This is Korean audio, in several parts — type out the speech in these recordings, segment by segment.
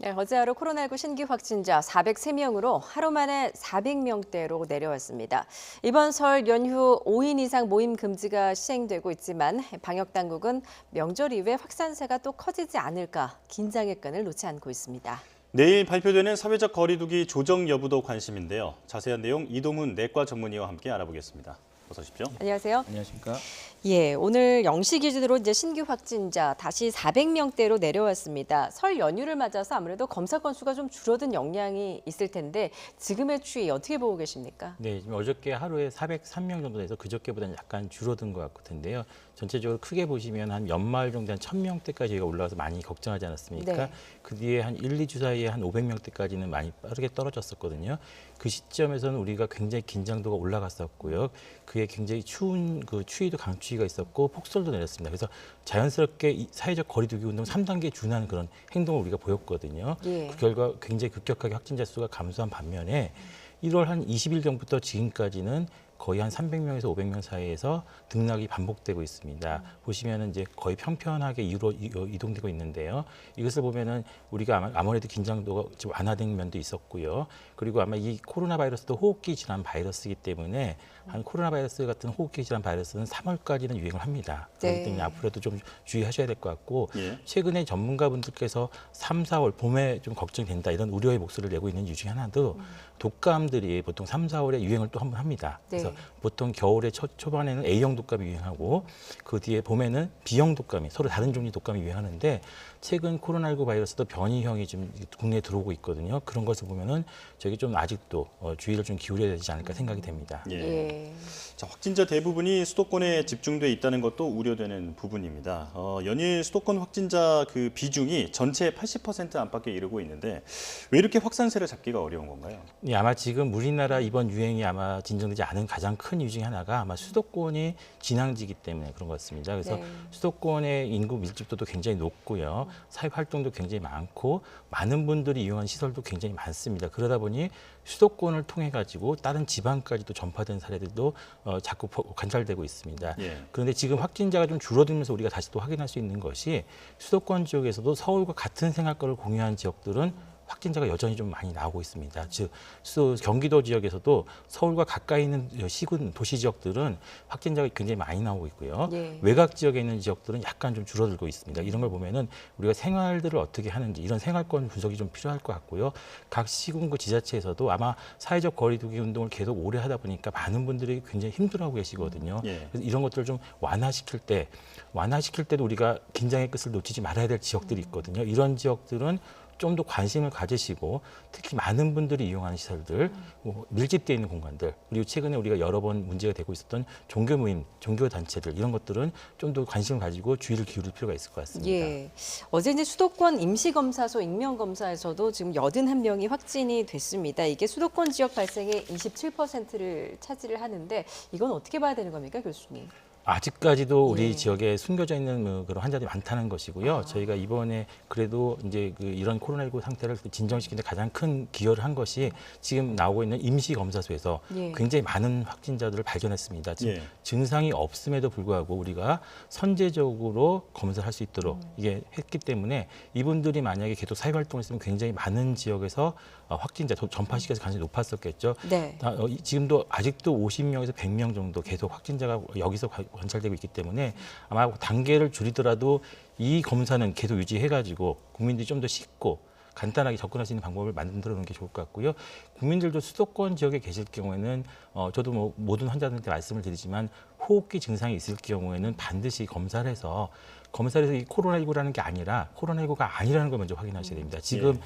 네, 어제 하루 코로나19 신규 확진자 403명으로 하루 만에 400명대로 내려왔습니다. 이번 설 연휴 5인 이상 모임 금지가 시행되고 있지만 방역 당국은 명절 이후에 확산세가 또 커지지 않을까 긴장의 끈을 놓지 않고 있습니다. 내일 발표되는 사회적 거리두기 조정 여부도 관심인데요. 자세한 내용 이동훈 내과 전문의와 함께 알아보겠습니다. 어서 오십시오. 안녕하세요. 안녕하십니까? 예, 오늘 0시 기준으로 이제 신규 확진자 다시 400명대로 내려왔습니다. 설 연휴를 맞아서 아무래도 검사 건수가 좀 줄어든 영향이 있을 텐데 지금의 추이 어떻게 보고 계십니까? 네, 지금 어저께 하루에 403명 정도 돼서 그저께보다는 약간 줄어든 것 같은데요. 전체적으로 크게 보시면 한 연말 정도 한 1000명대까지 저희가 올라가서 많이 걱정하지 않았습니까? 네. 그 뒤에 한 1, 2주 사이에 한 500명대까지는 많이 빠르게 떨어졌었거든요. 그 시점에서는 우리가 굉장히 긴장도가 올라갔었고요. 그에 굉장히 추운 그 추위도 강추위가 있었고 폭설도 내렸습니다. 그래서 자연스럽게 이 사회적 거리두기 운동 3단계에 준하는 그런 행동을 우리가 보였거든요. 예. 그 결과 굉장히 급격하게 확진자 수가 감소한 반면에 1월 한 20일 전부터 지금까지는 거의 한 300명에서 500명 사이에서 등락이 반복되고 있습니다. 보시면은 이제 거의 평평하게 이동되고 있는데요. 이것을 보면은 우리가 아무래도 긴장도가 좀 완화된 면도 있었고요. 그리고 아마 이 코로나 바이러스도 호흡기 질환 바이러스이기 때문에 한 코로나 바이러스 같은 호흡기 질환 바이러스는 3월까지는 유행을 합니다. 그렇기 네. 때문에 앞으로도 좀 주의하셔야 될 것 같고 예. 최근에 전문가분들께서 3, 4월 봄에 좀 걱정된다 이런 우려의 목소리를 내고 있는 이유 중에 하나도 독감들이 보통 3, 4월에 유행을 또 한 번 합니다. 그래서 네. 보통 겨울에 초반에는 A형 독감이 유행하고 그 뒤에 봄에는 B형 독감이 서로 다른 종류의 독감이 유행하는데 최근 코로나19 바이러스도 변이형이 좀 국내에 들어오고 있거든요. 그런 것을 보면은 저희 좀 아직도 주의를 좀 기울여야 되지 않을까 생각이 됩니다. 예. 예. 자, 확진자 대부분이 수도권에 집중돼 있다는 것도 우려되는 부분입니다. 연일 수도권 확진자 그 비중이 전체 80% 안팎에 이르고 있는데 왜 이렇게 확산세를 잡기가 어려운 건가요? 예, 아마 지금 우리나라 이번 유행이 아마 진정되지 않은 가장 큰 이유 중에 하나가 아마 수도권이 진앙지기 때문에 그런 것 같습니다. 그래서 네. 수도권의 인구 밀집도도 굉장히 높고요. 사회 활동도 굉장히 많고 많은 분들이 이용한 시설도 굉장히 많습니다. 그러다 보니 수도권을 통해 가지고 다른 지방까지도 전파된 사례들도 자꾸 관찰되고 있습니다. 예. 그런데 지금 확진자가 좀 줄어들면서 우리가 다시 또 확인할 수 있는 것이 수도권 지역에서도 서울과 같은 생활권을 공유한 지역들은 확진자가 여전히 좀 많이 나오고 있습니다. 즉 경기도 지역에서도 서울과 가까이 있는 시군 도시 지역들은 확진자가 굉장히 많이 나오고 있고요. 예. 외곽 지역에 있는 지역들은 약간 좀 줄어들고 있습니다. 이런 걸 보면은 우리가 생활들을 어떻게 하는지 이런 생활권 분석이 좀 필요할 것 같고요. 각 시군구 지자체에서도 아마 사회적 거리두기 운동을 계속 오래 하다 보니까 많은 분들이 굉장히 힘들어하고 계시거든요. 예. 그래서 이런 것들을 좀 완화시킬 때도 우리가 긴장의 끝을 놓치지 말아야 될 지역들이 있거든요. 이런 지역들은 좀 더 관심을 가지시고 특히 많은 분들이 이용하는 시설들, 밀집되어 있는 공간들, 그리고 최근에 우리가 여러 번 문제가 되고 있었던 종교 모임, 종교 단체들 이런 것들은 좀 더 관심을 가지고 주의를 기울일 필요가 있을 것 같습니다. 예. 어제 이제 수도권 임시검사소 익명검사에서도 지금 81명이 확진이 됐습니다. 이게 수도권 지역 발생의 27%를 차지를 하는데 이건 어떻게 봐야 되는 겁니까, 교수님? 아직까지도 우리 예. 지역에 숨겨져 있는 그런 환자들이 많다는 것이고요. 저희가 이번에 그래도 이제 이런 코로나19 상태를 진정시키는 데 가장 큰 기여를 한 것이 지금 나오고 있는 임시검사소에서 예. 굉장히 많은 확진자들을 발견했습니다. 지금 예. 증상이 없음에도 불구하고 우리가 선제적으로 검사를 할 수 있도록 이게 했기 때문에 이분들이 만약에 계속 사회활동을 했으면 굉장히 많은 지역에서 확진자 전파시켜서 가능성이 높았었겠죠. 네. 지금도 아직도 50명에서 100명 정도 계속 확진자가 여기서 관찰되고 있기 때문에 아마 단계를 줄이더라도 이 검사는 계속 유지해가지고 국민들이 좀 더 쉽고 간단하게 접근할 수 있는 방법을 만들어 놓는 게 좋을 것 같고요. 국민들도 수도권 지역에 계실 경우에는 저도 뭐 모든 환자들한테 말씀을 드리지만 호흡기 증상이 있을 경우에는 반드시 검사를 해서 이 코로나19라는 게 아니라 코로나19가 아니라는 걸 먼저 확인하셔야 됩니다. 지금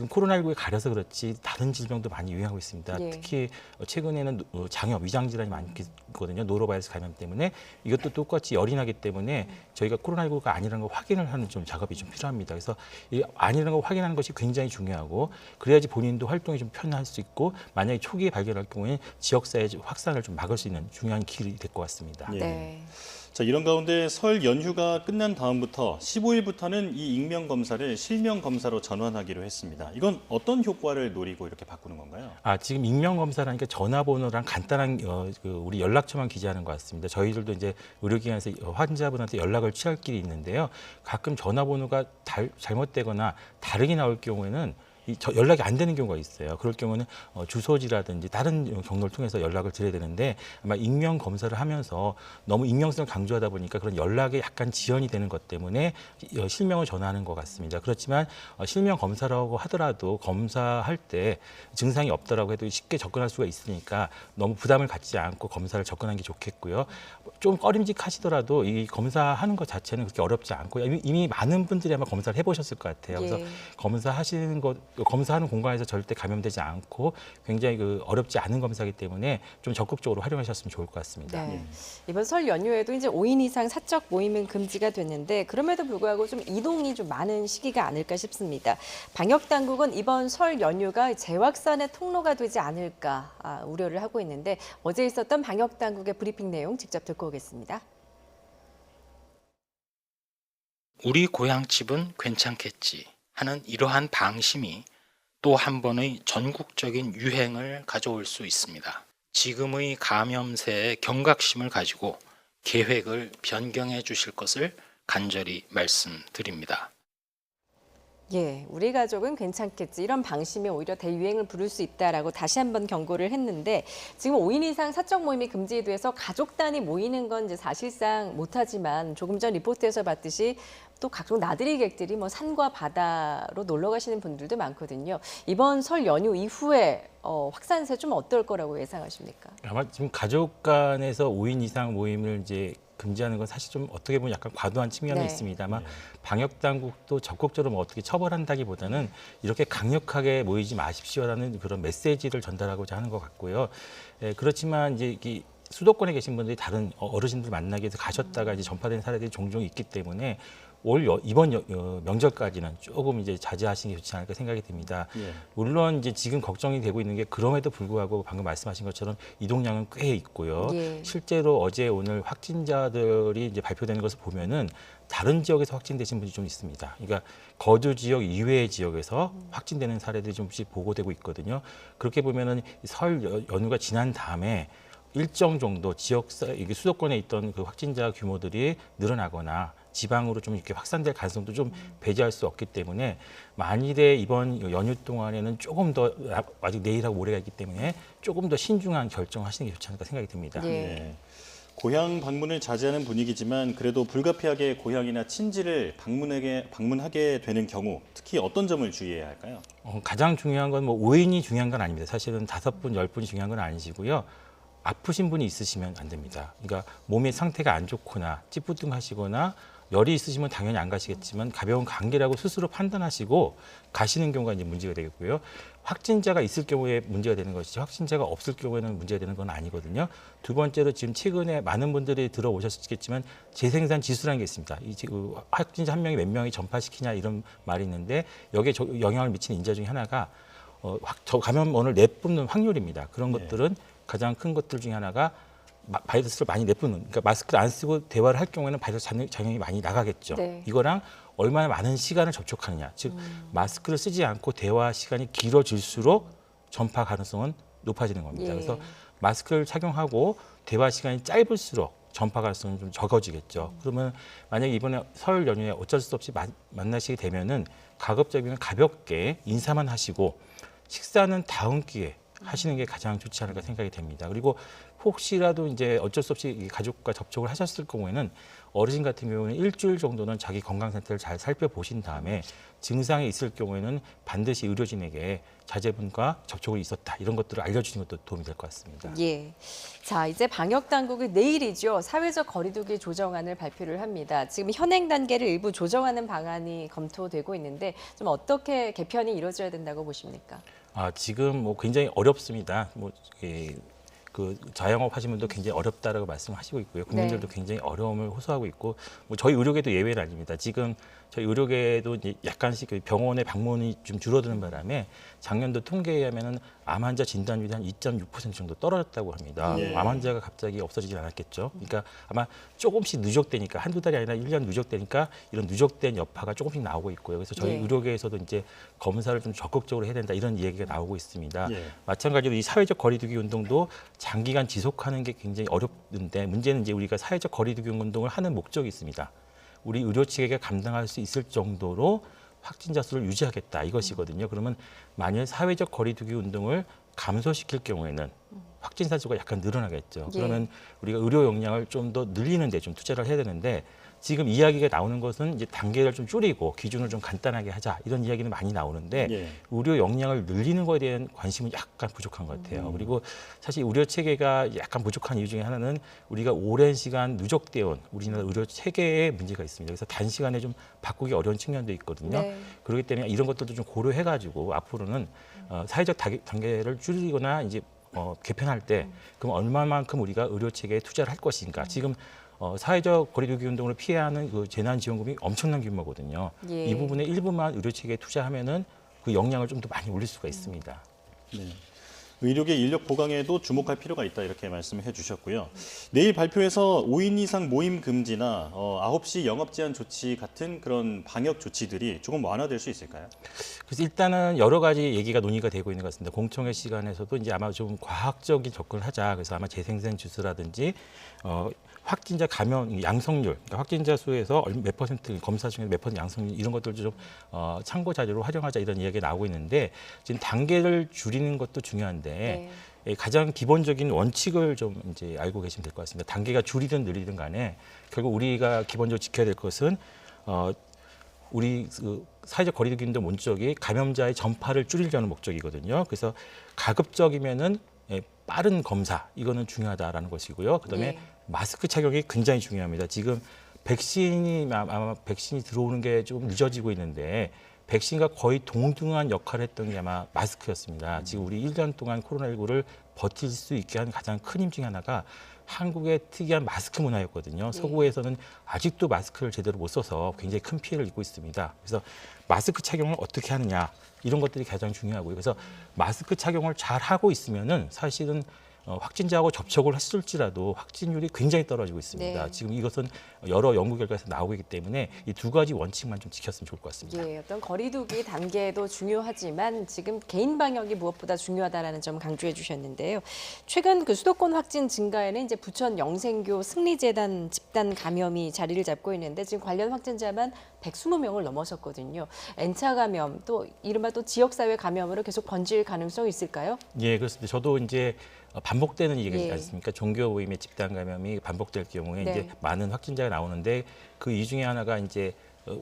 코로나19에 가려서 그렇지 다른 질병도 많이 유행하고 있습니다. 예. 특히 최근에는 장염, 위장 질환이 많거든요. 노로바이러스 감염 때문에 이것도 똑같이 열이 나기 때문에 저희가 코로나19가 아니라는 걸 확인을 하는 좀 작업이 좀 필요합니다. 그래서 이 아니라는 걸 확인하는 것이 굉장히 중요하고 그래야지 본인도 활동이 좀 편할 수 있고 만약에 초기에 발견할 경우에 지역사회 확산을 좀 막을 수 있는 중요한 길이 될 것 같습니다. 예. 네. 자, 이런 가운데 설 연휴가 끝난 다음부터 15일부터는 이 익명 검사를 실명 검사로 전환하기로 했습니다. 이건 어떤 효과를 노리고 이렇게 바꾸는 건가요? 지금 익명 검사라니까 전화번호랑 간단한 우리 연락처만 기재하는 것 같습니다. 저희들도 이제 의료기관에서 환자분한테 연락을 취할 길이 있는데요. 가끔 전화번호가 잘못되거나 다르게 나올 경우에는 연락이 안 되는 경우가 있어요. 그럴 경우는 주소지라든지 다른 경로를 통해서 연락을 드려야 되는데 아마 익명 검사를 하면서 너무 익명성을 강조하다 보니까 그런 연락에 약간 지연이 되는 것 때문에 실명을 전하는 것 같습니다. 그렇지만 실명 검사라고 하더라도 검사할 때 증상이 없더라고 해도 쉽게 접근할 수가 있으니까 너무 부담을 갖지 않고 검사를 접근하는 게 좋겠고요. 좀 꺼림직하시더라도 이 검사하는 것 자체는 그렇게 어렵지 않고 이미 많은 분들이 아마 검사를 해보셨을 것 같아요. 그래서 예. 검사하는 공간에서 절대 감염되지 않고 굉장히 어렵지 않은 검사이기 때문에 좀 적극적으로 활용하셨으면 좋을 것 같습니다. 네. 이번 설 연휴에도 이제 5인 이상 사적 모임은 금지가 됐는데 그럼에도 불구하고 좀 이동이 좀 많은 시기가 아닐까 싶습니다. 방역 당국은 이번 설 연휴가 재확산의 통로가 되지 않을까 우려를 하고 있는데 어제 있었던 방역 당국의 브리핑 내용 직접 듣고 오겠습니다. 우리 고향집은 괜찮겠지 하는 이러한 방심이 또 한 번의 전국적인 유행을 가져올 수 있습니다. 지금의 감염세의 경각심을 가지고 계획을 변경해 주실 것을 간절히 말씀드립니다. 예, 우리 가족은 괜찮겠지. 이런 방심이 오히려 대유행을 부를 수 있다라고 다시 한번 경고를 했는데 지금 5인 이상 사적 모임이 금지돼서 가족 단위 모이는 건 이제 사실상 못하지만 조금 전 리포트에서 봤듯이 또 각종 나들이 객들이 뭐 산과 바다로 놀러 가시는 분들도 많거든요. 이번 설 연휴 이후에 확산세 좀 어떨 거라고 예상하십니까? 아마 지금 가족 간에서 5인 이상 모임을 이제 금지하는 건 사실 좀 어떻게 보면 약간 과도한 측면이 네. 있습니다만 방역 당국도 적극적으로 뭐 어떻게 처벌한다기보다는 이렇게 강력하게 모이지 마십시오라는 그런 메시지를 전달하고자 하는 것 같고요. 그렇지만 이제 수도권에 계신 분들이 다른 어르신들 만나기 위해서 가셨다가 이제 전파된 사례들이 종종 있기 때문에 이번 명절까지는 조금 이제 자제하시는 게 좋지 않을까 생각이 듭니다. 예. 물론 이제 지금 걱정이 되고 있는 게 그럼에도 불구하고 방금 말씀하신 것처럼 이동량은 꽤 있고요. 예. 실제로 어제 오늘 확진자들이 이제 발표되는 것을 보면은 다른 지역에서 확진되신 분이 좀 있습니다. 그러니까 거주 지역 이외의 지역에서 확진되는 사례들이 좀씩 보고되고 있거든요. 그렇게 보면은 설 연휴가 지난 다음에 일정 정도 이게 수도권에 있던 그 확진자 규모들이 늘어나거나 지방으로 좀 이렇게 확산될 가능성도 좀 배제할 수 없기 때문에 만일에 이번 연휴 동안에는 조금 더 아직 내일하고 모레가 있기 때문에 조금 더 신중한 결정하시는 게 좋지 않을까 생각이 듭니다. 예. 네. 고향 방문을 자제하는 분위기지만 그래도 불가피하게 고향이나 친지를 방문하게 되는 경우 특히 어떤 점을 주의해야 할까요? 가장 중요한 건 뭐 5인이 중요한 건 아닙니다. 사실은 5분, 10분이 중요한 건 아니시고요. 아프신 분이 있으시면 안 됩니다. 그러니까 몸의 상태가 안 좋거나 찌뿌둥하시거나 열이 있으시면 당연히 안 가시겠지만 가벼운 감기라고 스스로 판단하시고 가시는 경우가 이제 문제가 되겠고요. 확진자가 있을 경우에 문제가 되는 것이지 확진자가 없을 경우에는 문제가 되는 건 아니거든요. 두 번째로 지금 최근에 많은 분들이 들어오셨겠지만 재생산 지수라는 게 있습니다. 확진자 한 명이 몇 명이 전파시키냐 이런 말이 있는데 여기에 영향을 미치는 인자 중에 하나가 감염원을 내뿜는 확률입니다. 그런 것들은 가장 큰 것들 중에 하나가 바이러스를 많이 내뿜는, 그러니까 마스크를 안 쓰고 대화를 할 경우에는 바이러스 작용이 많이 나가겠죠. 네. 이거랑 얼마나 많은 시간을 접촉하느냐, 즉 마스크를 쓰지 않고 대화 시간이 길어질수록 전파 가능성은 높아지는 겁니다. 예. 그래서 마스크를 착용하고 대화 시간이 짧을수록 전파 가능성은 좀 적어지겠죠. 그러면 만약에 이번에 설 연휴에 어쩔 수 없이 만나시게 되면은 가급적이면 가볍게 인사만 하시고 식사는 다음 기회에 하시는 게 가장 좋지 않을까 생각이 됩니다. 그리고 혹시라도 이제 어쩔 수 없이 가족과 접촉을 하셨을 경우에는 어르신 같은 경우는 일주일 정도는 자기 건강 상태를 잘 살펴보신 다음에 증상이 있을 경우에는 반드시 의료진에게 자제분과 접촉이 있었다 이런 것들을 알려주시는 것도 도움이 될 것 같습니다. 예. 자, 이제 방역 당국이 내일이죠. 사회적 거리두기 조정안을 발표를 합니다. 지금 현행 단계를 일부 조정하는 방안이 검토되고 있는데 좀 어떻게 개편이 이루어져야 된다고 보십니까? 지금 뭐 굉장히 어렵습니다. 그 자영업 하시는 분도 굉장히 어렵다라고 말씀하시고 있고요. 국민들도 네. 굉장히 어려움을 호소하고 있고 뭐 저희 의료계도 예외는 아닙니다. 지금 저희 의료계도 이제 약간씩 그 병원의 방문이 좀 줄어드는 바람에 작년도 통계에 의하면은 암 환자 진단율이 한 2.6% 정도 떨어졌다고 합니다. 예. 암 환자가 갑자기 없어지진 않았겠죠. 그러니까 아마 조금씩 누적되니까 한두 달이 아니라 1년 누적되니까 이런 누적된 여파가 조금씩 나오고 있고요. 그래서 저희 예. 의료계에서도 이제 검사를 좀 적극적으로 해야 된다 이런 얘기가 나오고 있습니다. 예. 마찬가지로 이 사회적 거리두기 운동도 장기간 지속하는 게 굉장히 어렵는데 문제는 이제 우리가 사회적 거리두기 운동을 하는 목적이 있습니다. 우리 의료 체계가 감당할 수 있을 정도로 확진자 수를 유지하겠다 이것이거든요. 그러면 만일 사회적 거리두기 운동을 감소시킬 경우에는 확진자 수가 약간 늘어나겠죠. 예. 그러면 우리가 의료 역량을 좀 더 늘리는 데 좀 투자를 해야 되는데 지금 이야기가 나오는 것은 이제 단계를 좀 줄이고 기준을 좀 간단하게 하자 이런 이야기는 많이 나오는데 예. 의료 역량을 늘리는 것에 대한 관심은 약간 부족한 것 같아요. 그리고 사실 의료 체계가 약간 부족한 이유 중에 하나는 우리가 오랜 시간 누적되어 온 우리나라 의료 체계에 문제가 있습니다. 그래서 단시간에 좀 바꾸기 어려운 측면도 있거든요. 네. 그렇기 때문에 이런 것들도 좀 고려해가지고 앞으로는 사회적 단계를 줄이거나 이제 개편할 때 그럼 얼마만큼 우리가 의료 체계에 투자를 할 것인가. 지금 사회적 거리두기 운동을 피해하는 그 재난지원금이 엄청난 규모거든요. 예. 이 부분의 일부만 의료 체계에 투자하면은 그 역량을 좀 더 많이 올릴 수가 있습니다. 네. 의료계 인력 보강에도 주목할 필요가 있다 이렇게 말씀해 주셨고요. 내일 발표해서 5인 이상 모임 금지나 9시 영업 제한 조치 같은 그런 방역 조치들이 조금 완화될 수 있을까요? 그래서 일단은 여러 가지 얘기가 논의가 되고 있는 것 같습니다. 공청회 시간에서도 이제 아마 좀 과학적인 접근을 하자. 그래서 아마 재생산 주스라든지 확진자 감염 양성률, 그러니까 확진자 수에서 몇 퍼센트 검사 중에 몇 퍼센트 양성률 이런 것들도 좀 참고 자료로 활용하자 이런 이야기가 나오고 있는데 지금 단계를 줄이는 것도 중요한데 가장 기본적인 원칙을 좀 이제 알고 계시면 될 것 같습니다. 단계가 줄이든 늘리든 간에 결국 우리가 기본적으로 지켜야 될 것은 우리 그 사회적 거리두기 운동 목적이 감염자의 전파를 줄이려는 목적이거든요. 그래서 가급적이면은 빠른 검사 이거는 중요하다라는 것이고요. 그다음에 예. 마스크 착용이 굉장히 중요합니다. 지금 백신이 아마 백신이 들어오는 게 조금 늦어지고 있는데 백신과 거의 동등한 역할을 했던 게 아마 마스크였습니다. 지금 우리 1년 동안 코로나19를 버틸 수 있게 한 가장 큰 힘 중에 하나가 한국의 특이한 마스크 문화였거든요. 서구에서는 아직도 마스크를 제대로 못 써서 굉장히 큰 피해를 입고 있습니다. 그래서 마스크 착용을 어떻게 하느냐 이런 것들이 가장 중요하고요. 그래서 마스크 착용을 잘 하고 있으면은 사실은 확진자하고 접촉을 했을지라도 확진율이 굉장히 떨어지고 있습니다. 네. 지금 이것은 여러 연구 결과에서 나오고 있기 때문에 이 두 가지 원칙만 좀 지켰으면 좋을 것 같습니다. 예, 어떤 거리두기 단계도 중요하지만 지금 개인 방역이 무엇보다 중요하다라는 점 강조해 주셨는데요. 최근 그 수도권 확진 증가에는 이제 부천 영생교 승리재단 집단 감염이 자리를 잡고 있는데 지금 관련 확진자만 120명을 넘어섰거든요. N차 감염 또 이른바 또 지역사회 감염으로 계속 번질 가능성이 있을까요? 예, 그렇습니다. 저도 이제 반복되는 얘기지 예. 않습니까? 종교 모임의 집단 감염이 반복될 경우에 네. 이제 많은 확진자가 나오는데 그 이유 중에 하나가 이제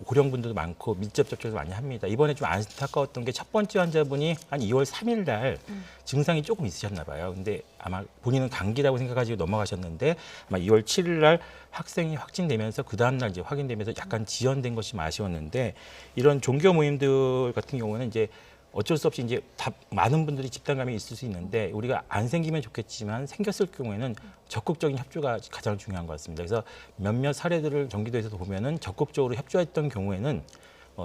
고령분들도 많고 밀접 접촉을 많이 합니다. 이번에 좀 안타까웠던 게 첫 번째 환자분이 한 2월 3일 날 증상이 조금 있으셨나 봐요. 근데 아마 본인은 감기라고 생각하시고 넘어가셨는데 아마 2월 7일 날 학생이 확진되면서 그 다음 날 이제 확인되면서 약간 지연된 것이 좀 아쉬웠는데 이런 종교 모임들 같은 경우는 이제 어쩔 수 없이 이제 다 많은 분들이 집단 감염이 있을 수 있는데 우리가 안 생기면 좋겠지만 생겼을 경우에는 적극적인 협조가 가장 중요한 것 같습니다. 그래서 몇몇 사례들을 경기도에서도 보면은 적극적으로 협조했던 경우에는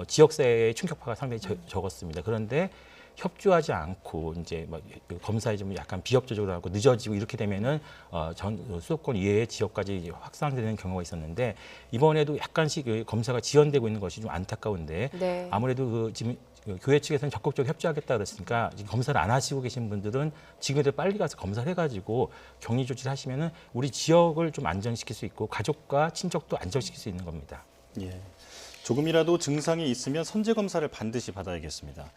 지역사회의 충격파가 상당히 적었습니다. 그런데 협조하지 않고 이제 막 검사에 좀 약간 비협조적으로 하고 늦어지고 이렇게 되면은 전 수도권 이외의 지역까지 이제 확산되는 경우가 있었는데 이번에도 약간씩 검사가 지연되고 있는 것이 좀 안타까운데 네. 아무래도 지금 교회 측에서는 적극적으로 협조하겠다 그랬으니까 지금 검사를 안 하시고 계신 분들은 지금이라도 빨리 가서 검사를 해가지고 격리 조치를 하시면은 우리 지역을 좀 안정시킬 수 있고 가족과 친척도 안정시킬 수 있는 겁니다. 예. 조금이라도 증상이 있으면 선제 검사를 반드시 받아야겠습니다.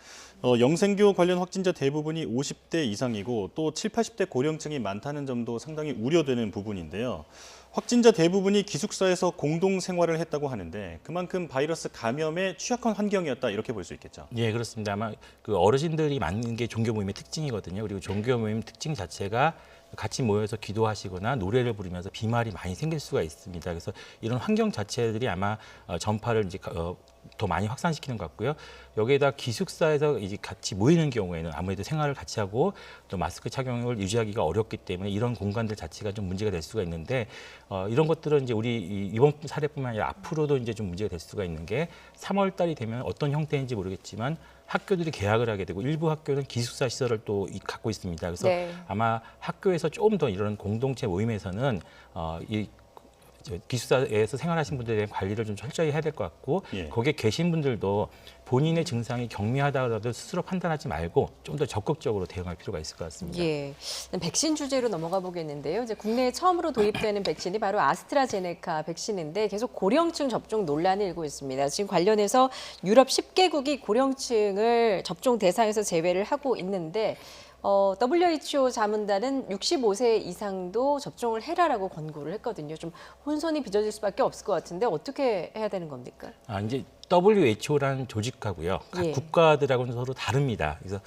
영생교 관련 확진자 대부분이 50대 이상이고 또 7, 80대 고령층이 많다는 점도 상당히 우려되는 부분인데요. 확진자 대부분이 기숙사에서 공동 생활을 했다고 하는데 그만큼 바이러스 감염에 취약한 환경이었다 이렇게 볼 수 있겠죠. 예, 그렇습니다. 아마 그 어르신들이 많은 게 종교 모임의 특징이거든요. 그리고 종교 모임 특징 자체가 같이 모여서 기도하시거나 노래를 부르면서 비말이 많이 생길 수가 있습니다. 그래서 이런 환경 자체들이 아마 전파를 이제 더 많이 확산시키는 것 같고요. 여기에다 기숙사에서 이제 같이 모이는 경우에는 아무래도 생활을 같이 하고 또 마스크 착용을 유지하기가 어렵기 때문에 이런 공간들 자체가 좀 문제가 될 수가 있는데 이런 것들은 이제 우리 이번 사례뿐만 아니라 앞으로도 이제 좀 문제가 될 수가 있는 게 3월 달이 되면 어떤 형태인지 모르겠지만 학교들이 개학을 하게 되고 일부 학교는 기숙사 시설을 또 갖고 있습니다. 그래서 네. 아마 학교에서 조금 더 이런 공동체 모임에서는 이 기숙사에서 생활하신 분들에 대한 관리를 좀 철저히 해야 될 것 같고 예. 거기에 계신 분들도 본인의 증상이 경미하다고 스스로 판단하지 말고 좀 더 적극적으로 대응할 필요가 있을 것 같습니다. 예. 백신 주제로 넘어가 보겠는데요. 이제 국내에 처음으로 도입되는 백신이 바로 아스트라제네카 백신인데 계속 고령층 접종 논란이 일고 있습니다. 지금 관련해서 유럽 10개국이 고령층을 접종 대상에서 제외를 하고 있는데 WHO 자문단은 65세 이상도 접종을 해라라고 권고를 했거든요. 좀 혼선이 빚어질 수밖에 없을 것 같은데 어떻게 해야 되는 겁니까? 이제 WHO라는 조직하고요. 각 예. 국가들하고는 서로 다릅니다. 그래서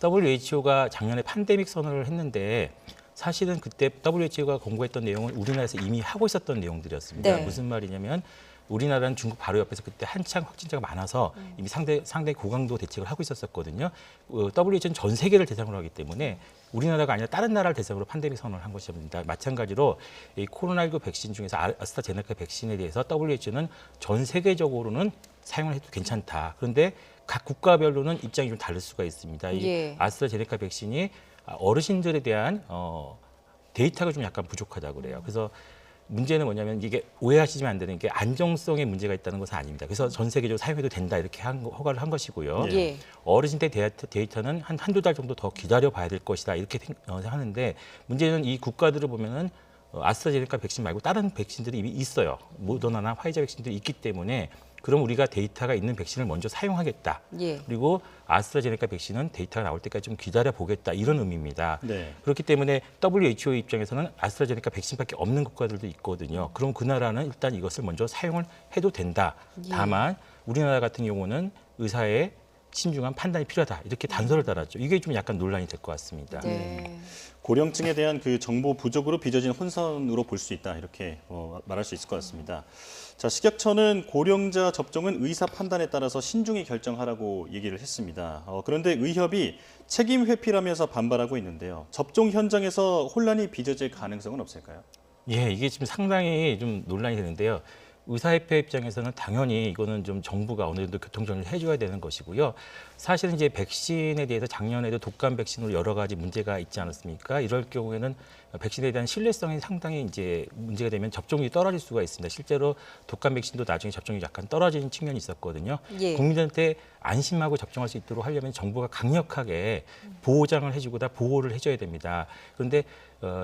WHO가 작년에 팬데믹 선언을 했는데 사실은 그때 WHO가 공고했던 내용은 우리나라에서 이미 하고 있었던 내용들이었습니다. 네. 무슨 말이냐면 우리나라는 중국 바로 옆에서 그때 한창 확진자가 많아서 이미 상당히 고강도 대책을 하고 있었거든요. WHO는 전 세계를 대상으로 하기 때문에 우리나라가 아니라 다른 나라를 대상으로 팬데믹 선언을 한 것입니다. 마찬가지로 이 코로나19 백신 중에서 아스트라제네카 백신에 대해서 WHO는 전 세계적으로는 사용을 해도 괜찮다. 그런데 각 국가별로는 입장이 좀 다를 수가 있습니다. 이 예. 아스트라제네카 백신이 어르신들에 대한 데이터가 좀 약간 부족하다고 그래요. 그래서 문제는 뭐냐면 이게 오해하시면 안 되는 게 안정성에 문제가 있다는 것은 아닙니다. 그래서 전 세계적으로 사용해도 된다 이렇게 허가를 한 것이고요. 예. 어르신들 데이터는 한두 달 정도 더 기다려 봐야 될 것이다 이렇게 하는데 문제는 이 국가들을 보면은 아스트라제네카 백신 말고 다른 백신들이 이미 있어요. 모더나나 화이자 백신들이 있기 때문에 그럼 우리가 데이터가 있는 백신을 먼저 사용하겠다. 예. 그리고 아스트라제네카 백신은 데이터가 나올 때까지 좀 기다려 보겠다 이런 의미입니다. 네. 그렇기 때문에 WHO 입장에서는 아스트라제네카 백신밖에 없는 국가들도 있거든요. 그럼 그 나라는 일단 이것을 먼저 사용을 해도 된다. 예. 다만 우리나라 같은 경우는 의사의 신중한 판단이 필요하다. 이렇게 단서를 달았죠. 이게 좀 약간 논란이 될 것 같습니다. 네. 고령층에 대한 그 정보 부족으로 빚어진 혼선으로 볼 수 있다 이렇게 말할 수 있을 것 같습니다. 자, 식약처는 고령자 접종은 의사 판단에 따라서 신중히 결정하라고 얘기를 했습니다. 그런데 의협이 책임 회피라면서 반발하고 있는데요. 접종 현장에서 혼란이 빚어질 가능성은 없을까요? 예, 이게 지금 상당히 좀 논란이 되는데요. 의사협회 입장에서는 당연히 이거는 좀 정부가 어느 정도 교통정리를 해줘야 되는 것이고요. 사실은 이제 백신에 대해서 작년에도 독감 백신으로 여러 가지 문제가 있지 않았습니까? 이럴 경우에는 백신에 대한 신뢰성이 상당히 이제 문제가 되면 접종률이 떨어질 수가 있습니다. 실제로 독감 백신도 나중에 접종률이 약간 떨어지는 측면이 있었거든요. 예. 국민들한테 안심하고 접종할 수 있도록 하려면 정부가 강력하게 보호장을 해주고 다 보호를 해줘야 됩니다. 그런데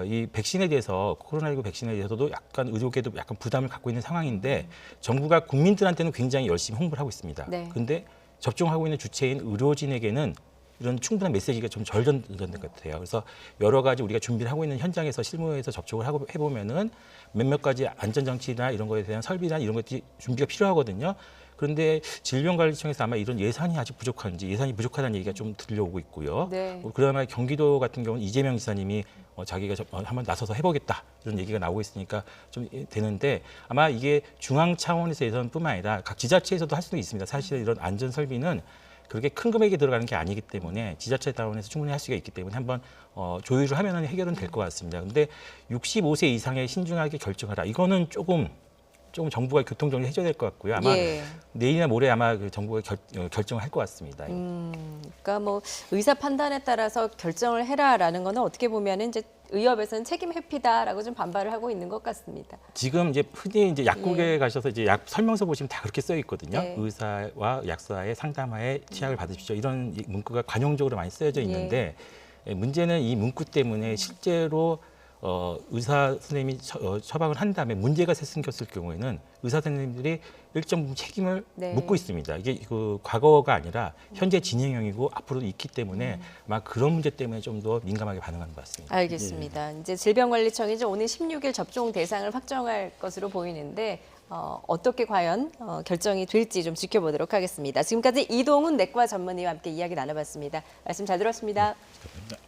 이 백신에 대해서 코로나19 백신에 대해서도 약간 의료계도 약간 부담을 갖고 있는 상황인데 정부가 국민들한테는 굉장히 열심히 홍보를 하고 있습니다. 네. 그런데 접종하고 있는 주체인 의료진에게는 이런 충분한 메시지가 좀 덜 전달된 것 같아요. 그래서 여러 가지 우리가 준비를 하고 있는 현장에서 실무에서 접촉을 하고 해보면은 몇몇 가지 안전장치나 이런 거에 대한 설비나 이런 것들이 준비가 필요하거든요. 그런데 질병관리청에서 아마 이런 예산이 아직 부족한지 예산이 부족하다는 얘기가 좀 들려오고 있고요. 네. 그러나 경기도 같은 경우는 이재명 지사님이 자기가 한번 나서서 해보겠다 이런 얘기가 나오고 있으니까 좀 되는데 아마 이게 중앙 차원에서 예산뿐만 아니라 각 지자체에서도 할 수도 있습니다. 사실 이런 안전 설비는 그렇게 큰 금액이 들어가는 게 아니기 때문에 지자체 차원에서 충분히 할 수가 있기 때문에 한번 조율을 하면 해결은 될 것 같습니다. 그런데 65세 이상의 신중하게 결정하라. 이거는 조금 정부가 교통정리 해줘야 될 것 같고요. 아마 예. 내일이나 모레 아마 그 정부가 결정을 할 것 같습니다. 그러니까 뭐 의사 판단에 따라서 결정을 해라라는 거는 어떻게 보면은 이제 의협에서는 책임 회피다라고 좀 반발을 하고 있는 것 같습니다. 지금 이제 흔히 이제 약국에 예. 가셔서 이제 약 설명서 보시면 다 그렇게 써 있거든요. 네. 의사와 약사의 상담하에 치약을 받으십시오. 이런 문구가 관용적으로 많이 쓰여져 있는데 문제는 이 문구 때문에 실제로 의사 선생님이 처방을 한 다음에 문제가 생겼을 경우에는 의사 선생님들이 일정 부분 책임을 네. 묻고 있습니다. 이게 그 과거가 아니라 현재 진행형이고 앞으로도 있기 때문에 아마 그런 문제 때문에 좀 더 민감하게 반응하는 것 같습니다. 알겠습니다. 이제 질병관리청이 이제 오늘 16일 접종 대상을 확정할 것으로 보이는데 어떻게 과연 결정이 될지 좀 지켜보도록 하겠습니다. 지금까지 이동훈 내과 전문의와 함께 이야기 나눠봤습니다. 말씀 잘 들었습니다. 감사합니다.